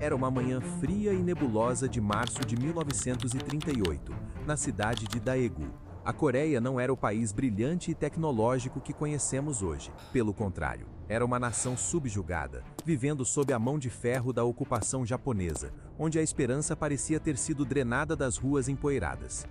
Era uma manhã fria e nebulosa de março de 1938, na cidade de Daegu. A Coreia não era o país brilhante e tecnológico que conhecemos hoje. Pelo contrário, era uma nação subjugada, vivendo sob a mão de ferro da ocupação japonesa, onde a esperança parecia ter sido drenada das ruas empoeiradas.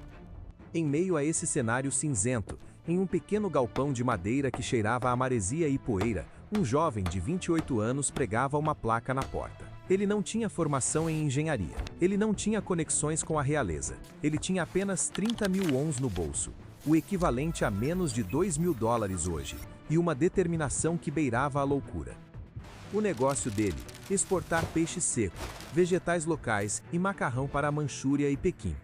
Em meio a esse cenário cinzento, em um pequeno galpão de madeira que cheirava a maresia e poeira, um jovem de 28 anos pregava uma placa na porta. Ele não tinha formação em engenharia. Ele não tinha conexões com a realeza. Ele tinha apenas 30.000 wons no bolso, o equivalente a menos de $2.000 hoje, e uma determinação que beirava a loucura. O negócio dele, exportar peixe seco, vegetais locais e macarrão para a Manchúria e Pequim.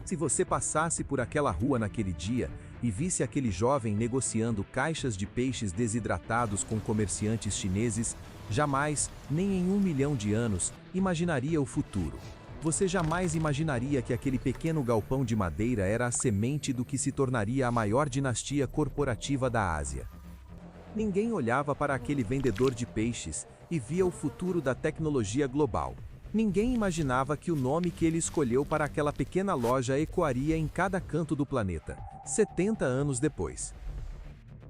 Se você passasse por aquela rua naquele dia e visse aquele jovem negociando caixas de peixes desidratados com comerciantes chineses, jamais, nem em 1 milhão de anos, imaginaria o futuro. Você jamais imaginaria que aquele pequeno galpão de madeira era a semente do que se tornaria a maior dinastia corporativa da Ásia. Ninguém olhava para aquele vendedor de peixes e via o futuro da tecnologia global. Ninguém imaginava que o nome que ele escolheu para aquela pequena loja ecoaria em cada canto do planeta, 70 anos depois.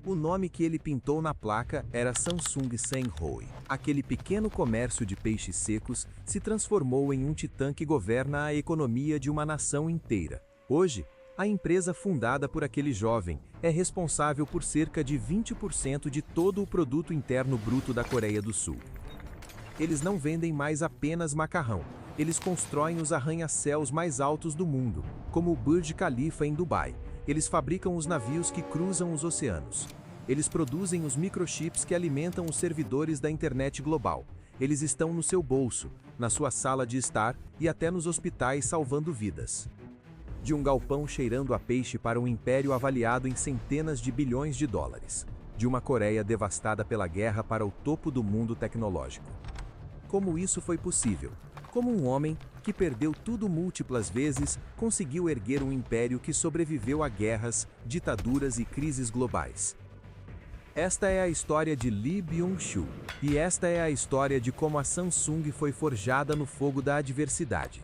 O nome que ele pintou na placa era Samsung Sanghoi. Aquele pequeno comércio de peixes secos se transformou em um titã que governa a economia de uma nação inteira. Hoje, a empresa fundada por aquele jovem é responsável por cerca de 20% de todo o produto interno bruto da Coreia do Sul. Eles não vendem mais apenas macarrão. Eles constroem os arranha-céus mais altos do mundo, como o Burj Khalifa em Dubai. Eles fabricam os navios que cruzam os oceanos. Eles produzem os microchips que alimentam os servidores da internet global. Eles estão no seu bolso, na sua sala de estar e até nos hospitais salvando vidas. De um galpão cheirando a peixe para um império avaliado em centenas de bilhões de dólares. De uma Coreia devastada pela guerra para o topo do mundo tecnológico. Como isso foi possível? Como um homem, que perdeu tudo múltiplas vezes, conseguiu erguer um império que sobreviveu a guerras, ditaduras e crises globais. Esta é a história de Lee Byung-chul, e esta é a história de como a Samsung foi forjada no fogo da adversidade.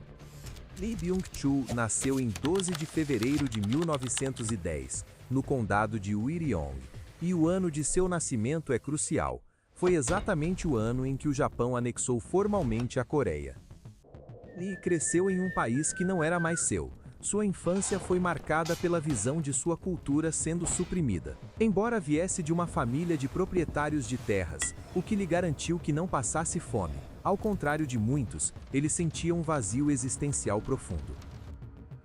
Lee Byung-chul nasceu em 12 de fevereiro de 1910, no condado de Uiryong, e o ano de seu nascimento é crucial. Foi exatamente o ano em que o Japão anexou formalmente a Coreia. Lee cresceu em um país que não era mais seu. Sua infância foi marcada pela visão de sua cultura sendo suprimida. Embora viesse de uma família de proprietários de terras, o que lhe garantiu que não passasse fome. Ao contrário de muitos, ele sentia um vazio existencial profundo.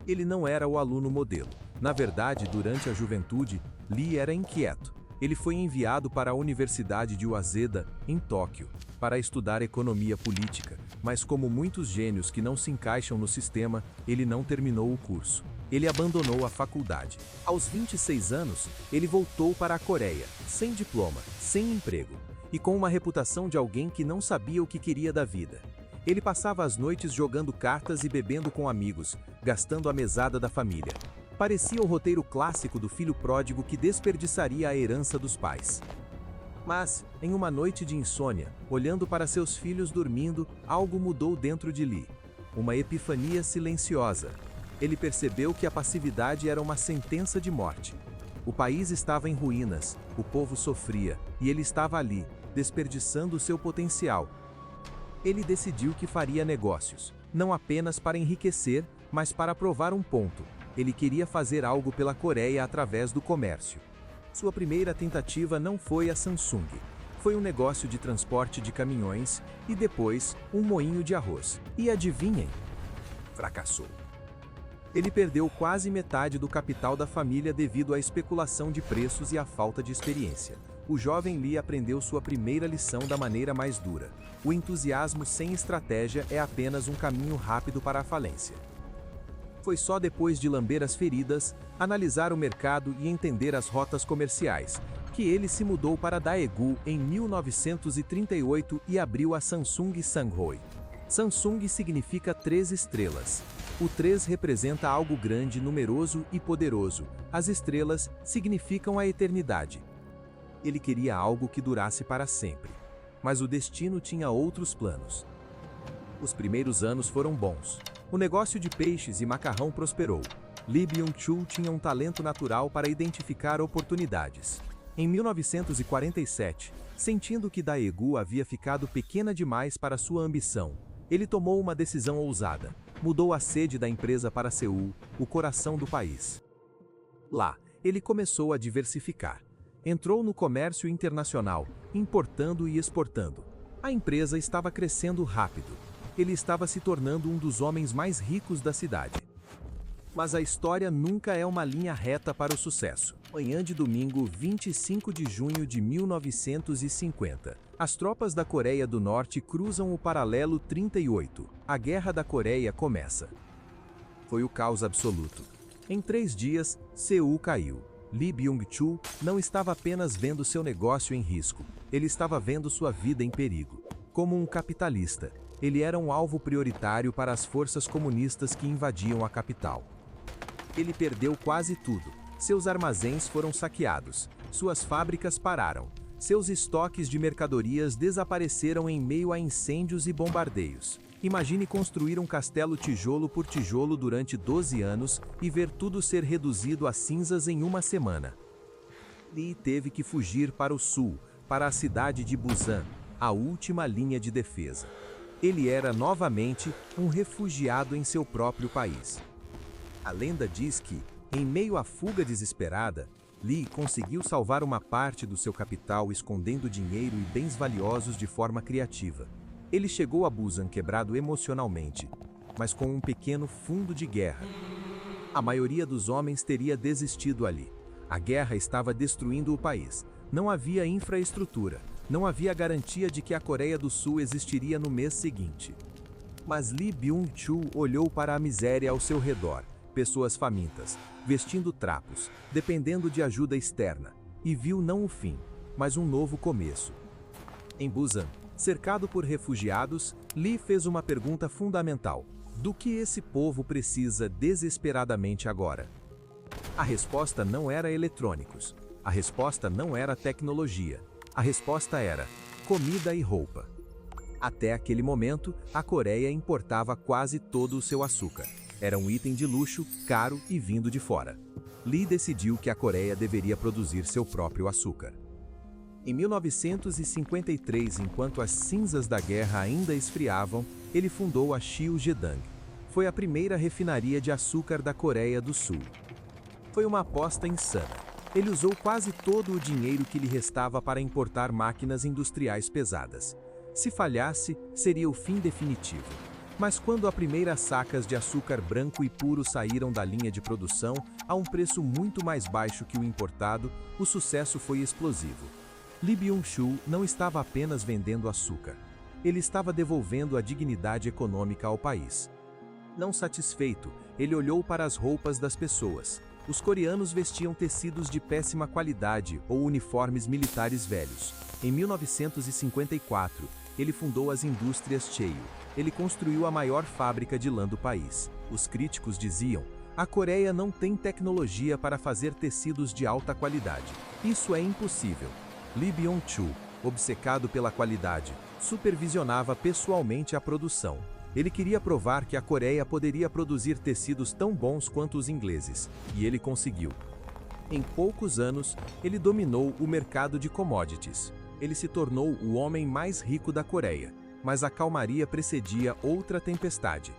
Ele não era o aluno modelo. Na verdade, durante a juventude, Lee era inquieto. Ele foi enviado para a Universidade de Waseda, em Tóquio, para estudar economia política, mas como muitos gênios que não se encaixam no sistema, ele não terminou o curso. Ele abandonou a faculdade. Aos 26 anos, ele voltou para a Coreia, sem diploma, sem emprego, e com uma reputação de alguém que não sabia o que queria da vida. Ele passava as noites jogando cartas e bebendo com amigos, gastando a mesada da família. Parecia o roteiro clássico do filho pródigo que desperdiçaria a herança dos pais. Mas, em uma noite de insônia, olhando para seus filhos dormindo, algo mudou dentro de Lee. Uma epifania silenciosa. Ele percebeu que a passividade era uma sentença de morte. O país estava em ruínas, o povo sofria, e ele estava ali, desperdiçando seu potencial. Ele decidiu que faria negócios, não apenas para enriquecer, mas para provar um ponto. Ele queria fazer algo pela Coreia através do comércio. Sua primeira tentativa não foi a Samsung. Foi um negócio de transporte de caminhões e depois um moinho de arroz. E adivinhem? Fracassou. Ele perdeu quase metade do capital da família devido à especulação de preços e à falta de experiência. O jovem Lee aprendeu sua primeira lição da maneira mais dura. O entusiasmo sem estratégia é apenas um caminho rápido para a falência. Foi só depois de lamber as feridas, analisar o mercado e entender as rotas comerciais, que ele se mudou para Daegu em 1938 e abriu a Samsung Sanghoi. Samsung significa 3 estrelas. O 3 representa algo grande, numeroso e poderoso. As estrelas significam a eternidade. Ele queria algo que durasse para sempre. Mas o destino tinha outros planos. Os primeiros anos foram bons. O negócio de peixes e macarrão prosperou. Lee Byung-chul tinha um talento natural para identificar oportunidades. Em 1947, sentindo que Daegu havia ficado pequena demais para sua ambição, ele tomou uma decisão ousada. Mudou a sede da empresa para Seul, o coração do país. Lá, ele começou a diversificar. Entrou no comércio internacional, importando e exportando. A empresa estava crescendo rápido. Ele estava se tornando um dos homens mais ricos da cidade. Mas a história nunca é uma linha reta para o sucesso. Manhã de domingo, 25 de junho de 1950. As tropas da Coreia do Norte cruzam o paralelo 38. A Guerra da Coreia começa. Foi o caos absoluto. Em 3 dias, Seul caiu. Lee Byung-chul não estava apenas vendo seu negócio em risco, ele estava vendo sua vida em perigo. Como um capitalista, ele era um alvo prioritário para as forças comunistas que invadiam a capital. Ele perdeu quase tudo. Seus armazéns foram saqueados, suas fábricas pararam, seus estoques de mercadorias desapareceram em meio a incêndios e bombardeios. Imagine construir um castelo tijolo por tijolo durante 12 anos e ver tudo ser reduzido a cinzas em uma semana. Lee teve que fugir para o sul, para a cidade de Busan, a última linha de defesa. Ele era novamente um refugiado em seu próprio país. A lenda diz que, em meio à fuga desesperada, Lee conseguiu salvar uma parte do seu capital escondendo dinheiro e bens valiosos de forma criativa. Ele chegou a Busan quebrado emocionalmente, mas com um pequeno fundo de guerra. A maioria dos homens teria desistido ali. A guerra estava destruindo o país. Não havia infraestrutura. Não havia garantia de que a Coreia do Sul existiria no mês seguinte. Mas Lee Byung-chul olhou para a miséria ao seu redor. Pessoas famintas, vestindo trapos, dependendo de ajuda externa, e viu não o fim, mas um novo começo. Em Busan, cercado por refugiados, Lee fez uma pergunta fundamental: do que esse povo precisa desesperadamente agora? A resposta não era eletrônicos, a resposta não era tecnologia, a resposta era comida e roupa. Até aquele momento, a Coreia importava quase todo o seu açúcar. Era um item de luxo, caro e vindo de fora. Lee decidiu que a Coreia deveria produzir seu próprio açúcar. Em 1953, enquanto as cinzas da guerra ainda esfriavam, ele fundou a Chiu-Gedang. Foi a primeira refinaria de açúcar da Coreia do Sul. Foi uma aposta insana. Ele usou quase todo o dinheiro que lhe restava para importar máquinas industriais pesadas. Se falhasse, seria o fim definitivo. Mas quando as primeiras sacas de açúcar branco e puro saíram da linha de produção, a um preço muito mais baixo que o importado, o sucesso foi explosivo. Lee Byung-chul não estava apenas vendendo açúcar. Ele estava devolvendo a dignidade econômica ao país. Não satisfeito, ele olhou para as roupas das pessoas. Os coreanos vestiam tecidos de péssima qualidade ou uniformes militares velhos. Em 1954, ele fundou as indústrias Cheil. Ele construiu a maior fábrica de lã do país. Os críticos diziam: a Coreia não tem tecnologia para fazer tecidos de alta qualidade. Isso é impossível. Lee Byung-chul, obcecado pela qualidade, supervisionava pessoalmente a produção. Ele queria provar que a Coreia poderia produzir tecidos tão bons quanto os ingleses, e ele conseguiu. Em poucos anos, ele dominou o mercado de commodities. Ele se tornou o homem mais rico da Coreia, mas a calmaria precedia outra tempestade.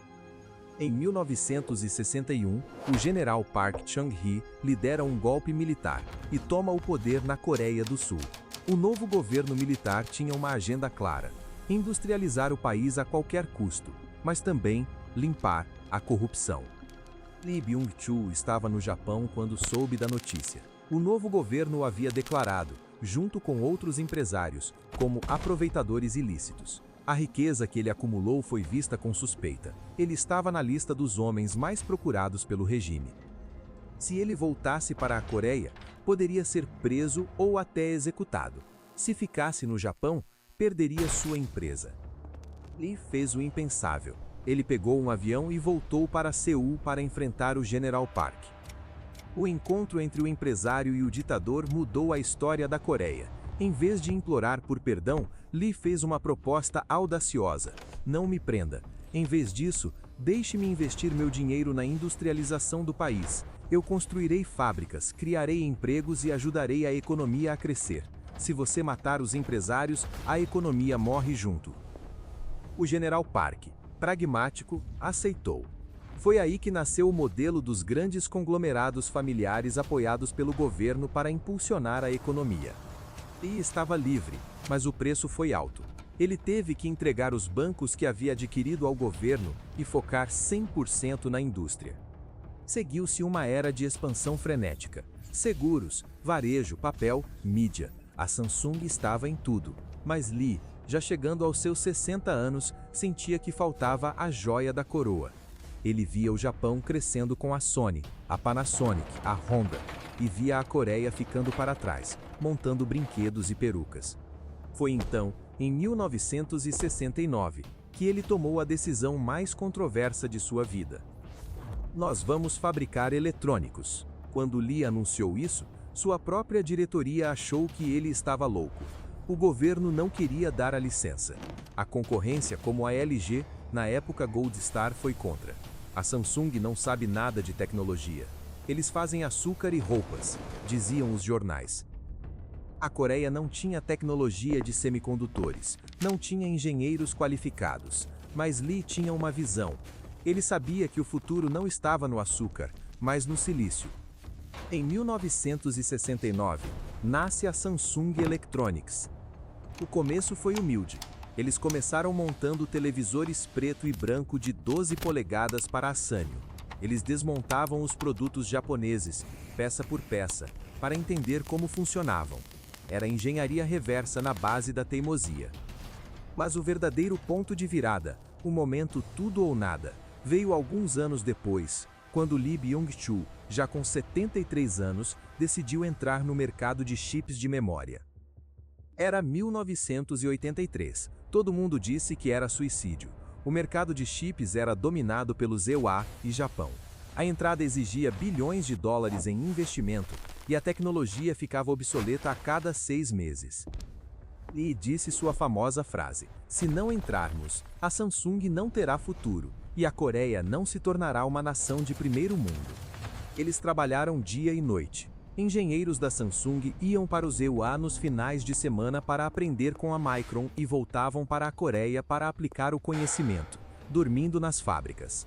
Em 1961, o general Park Chung-hee lidera um golpe militar e toma o poder na Coreia do Sul. O novo governo militar tinha uma agenda clara: industrializar o país a qualquer custo, mas também limpar a corrupção. Lee Byung-chul estava no Japão quando soube da notícia. O novo governo o havia declarado, junto com outros empresários, como aproveitadores ilícitos. A riqueza que ele acumulou foi vista com suspeita. Ele estava na lista dos homens mais procurados pelo regime. Se ele voltasse para a Coreia, poderia ser preso ou até executado. Se ficasse no Japão, perderia sua empresa. Lee fez o impensável. Ele pegou um avião e voltou para Seul para enfrentar o General Park. O encontro entre o empresário e o ditador mudou a história da Coreia. Em vez de implorar por perdão, Lee fez uma proposta audaciosa: não me prenda, Em vez disso, deixe-me investir meu dinheiro na industrialização do país. Eu construirei fábricas, criarei empregos e ajudarei a economia a crescer. Se você matar os empresários, a economia morre junto. O general Park, pragmático, aceitou. Foi aí que nasceu o modelo dos grandes conglomerados familiares apoiados pelo governo para impulsionar a economia. Lee estava livre, mas o preço foi alto. Ele teve que entregar os bancos que havia adquirido ao governo e focar 100% na indústria. Seguiu-se uma era de expansão frenética. Seguros, varejo, papel, mídia. A Samsung estava em tudo, mas Lee, já chegando aos seus 60 anos, sentia que faltava a joia da coroa. Ele via o Japão crescendo com a Sony, a Panasonic, a Honda, e via a Coreia ficando para trás, montando brinquedos e perucas. Foi então, em 1969, que ele tomou a decisão mais controversa de sua vida. Nós vamos fabricar eletrônicos. Quando Lee anunciou isso, sua própria diretoria achou que ele estava louco. O governo não queria dar a licença. A concorrência, como a LG, na época Gold Star, foi contra. A Samsung não sabe nada de tecnologia. Eles fazem açúcar e roupas, diziam os jornais. A Coreia não tinha tecnologia de semicondutores, não tinha engenheiros qualificados, mas Lee tinha uma visão. Ele sabia que o futuro não estava no açúcar, mas no silício. Em 1969, nasce a Samsung Electronics. O começo foi humilde. Eles começaram montando televisores preto e branco de 12 polegadas para a Sanyo. Eles desmontavam os produtos japoneses, peça por peça, para entender como funcionavam. Era engenharia reversa na base da teimosia. Mas o verdadeiro ponto de virada, o momento tudo ou nada, veio alguns anos depois, quando Lee Byung-chul, já com 73 anos, decidiu entrar no mercado de chips de memória. Era 1983. Todo mundo disse que era suicídio. O mercado de chips era dominado pelos EUA e Japão. A entrada exigia bilhões de dólares em investimento e a tecnologia ficava obsoleta a cada 6 meses. Lee disse sua famosa frase: "Se não entrarmos, a Samsung não terá futuro e a Coreia não se tornará uma nação de primeiro mundo." Eles trabalharam dia e noite. Engenheiros da Samsung iam para os EUA nos finais de semana para aprender com a Micron e voltavam para a Coreia para aplicar o conhecimento, dormindo nas fábricas.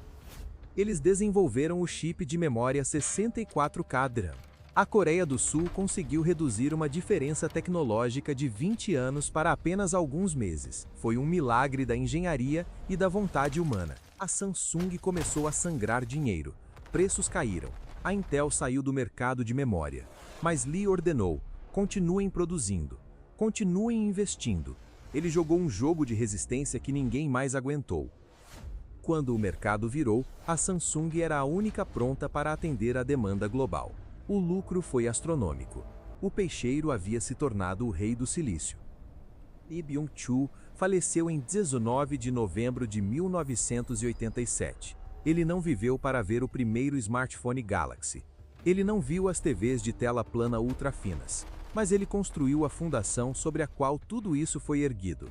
Eles desenvolveram o chip de memória 64K DRAM. A Coreia do Sul conseguiu reduzir uma diferença tecnológica de 20 anos para apenas alguns meses. Foi um milagre da engenharia e da vontade humana. A Samsung começou a sangrar dinheiro. Preços caíram. A Intel saiu do mercado de memória. Mas Lee ordenou: continuem produzindo. Continuem investindo. Ele jogou um jogo de resistência que ninguém mais aguentou. Quando o mercado virou, a Samsung era a única pronta para atender a demanda global. O lucro foi astronômico. O peixeiro havia se tornado o rei do silício. Lee Byung-chul faleceu em 19 de novembro de 1987. Ele não viveu para ver o primeiro smartphone Galaxy. Ele não viu as TVs de tela plana ultra finas. Mas ele construiu a fundação sobre a qual tudo isso foi erguido.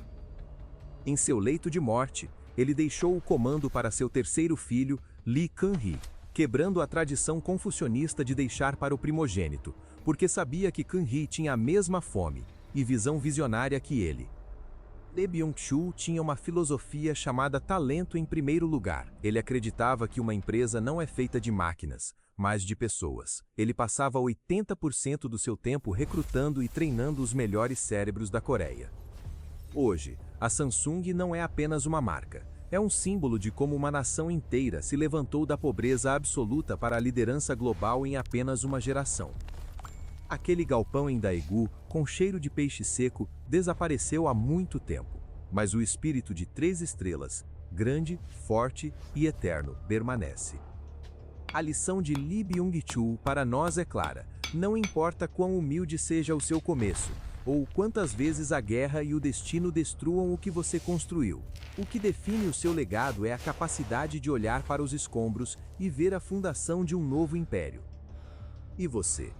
Em seu leito de morte, ele deixou o comando para seu terceiro filho, Lee Kun-hee, quebrando a tradição confucionista de deixar para o primogênito, porque sabia que Kun-hee tinha a mesma fome e visão visionária que ele. Lee Byung-chul tinha uma filosofia chamada talento em primeiro lugar. Ele acreditava que uma empresa não é feita de máquinas, mas de pessoas. Ele passava 80% do seu tempo recrutando e treinando os melhores cérebros da Coreia. Hoje, a Samsung não é apenas uma marca. É um símbolo de como uma nação inteira se levantou da pobreza absoluta para a liderança global em apenas uma geração. Aquele galpão em Daegu, com cheiro de peixe seco, desapareceu há muito tempo. Mas o espírito de 3 estrelas, grande, forte e eterno, permanece. A lição de Lee Byung-chul para nós é clara: não importa quão humilde seja o seu começo, ou quantas vezes a guerra e o destino destruam o que você construiu. O que define o seu legado é a capacidade de olhar para os escombros e ver a fundação de um novo império. E você?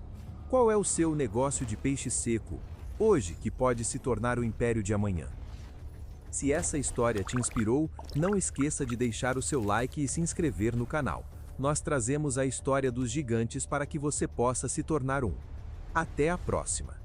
Qual é o seu negócio de peixe seco, hoje, que pode se tornar o império de amanhã? Se essa história te inspirou, não esqueça de deixar o seu like e se inscrever no canal. Nós trazemos a história dos gigantes para que você possa se tornar um. Até a próxima!